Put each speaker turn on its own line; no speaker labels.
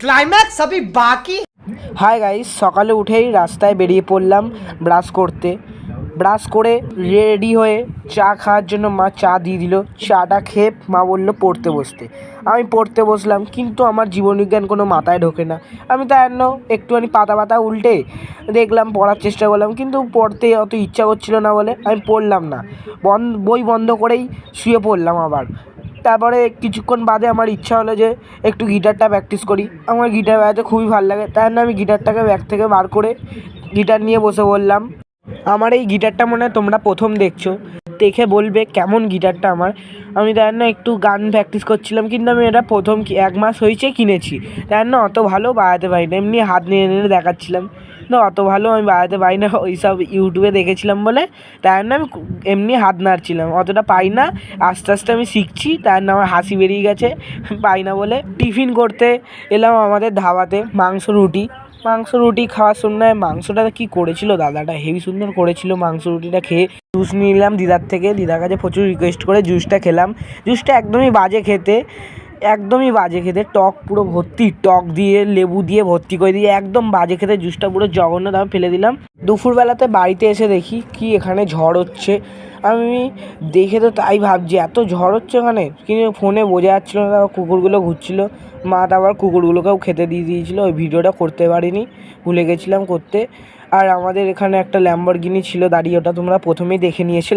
Climax अभी बाकी।
Hi guys, সকালে উঠেই রাস্তায় বেরিয়ে পড়লাম ব্রাশ করতে। ব্রাশ করে রেডি হয়ে চা খাওয়ার জন্য মা চা দিয়ে দিল। চাটা খেয়ে মা বললো পড়তে বসতে। আমি পড়তে বসলাম, কিন্তু আমার জীবনবিজ্ঞান কোনো মাথায় ঢোকে না। আমি তাই জন্য একটুখানি পাতা উল্টে দেখলাম, পড়ার চেষ্টা করলাম, কিন্তু পড়তে অত ইচ্ছা করছিল না বলে আমি পড়লাম না। বই বন্ধ করেই শুয়ে পড়লাম আবার। তারপরে কিছুক্ষণ বাদে আমার ইচ্ছা হলো যে একটু গিটারটা প্র্যাকটিস করি। আমার গিটার বাজাতে খুবই ভালো লাগে, তাই জন্য আমি গিটারটাকে ব্যাগ থেকে বার করে গিটার নিয়ে বসে পড়লাম। আমার এই গিটারটা মনে হয় তোমরা প্রথম দেখছো, দেখে বলবে কেমন গিটারটা আমার। আমি তাই জন্য একটু গান প্র্যাকটিস করছিলাম, কিন্তু আমি এটা প্রথম 1 মাস হয়েছে কিনেছি, তাই জন্য অত ভালো বাজাতে পারি না। এমনি হাত নেড়ে দেখাচ্ছিলাম, না অত ভালো আমি বাজাতে পারি না। ওই সব ইউটিউবে দেখেছিলাম বলে তাই জন্য আমি এমনি হাত নাড়ছিলাম, অতটা পাই না। আস্তে আস্তে আমি শিখছি, তাই জন্য আমার হাসি বেরিয়ে গেছে পাই না বলে। টিফিন করতে এলাম আমাদের ধাবাতে, মাংস রুটি খাওয়ার সময় মাংসটা কি করেছিল দাদাটা, হেভি সুন্দর করেছিল। মাংস রুটিটা খেয়ে জুস নিয়ে নিলাম দিদার থেকে, দিদার কাছে প্রচুর রিকোয়েস্ট করে জুসটা খেলাম। জুসটা একদমই বাজে খেতে, টক পুরো ভর্তি, টক দিয়ে লেবু দিয়ে ভর্তি করে দিয়ে একদম বাজে খেতে জুসটা, পুরো জঘন্য, দাম ফেলে দিলাম। দুপুরবেলাতে বাড়িতে এসে দেখি কি এখানে ঝড় হচ্ছে। আমি দেখে তো তাই ভাবছি এত ঝড় হচ্ছে এখানে, কিন্তু ফোনে বোঝা যাচ্ছিলো না। তারপর কুকুরগুলো ঘুরছিলো, মা আবার কুকুরগুলোকেও খেতে দিয়ে দিয়েছিলো। ওই ভিডিওটা করতে পারিনি, ভুলে গেছিলাম করতে। আর আমাদের এখানে একটা ল্যাম্বরগিনি ছিল দাঁড়িয়ে, ওটা তোমরা প্রথমেই দেখে নিয়েছো।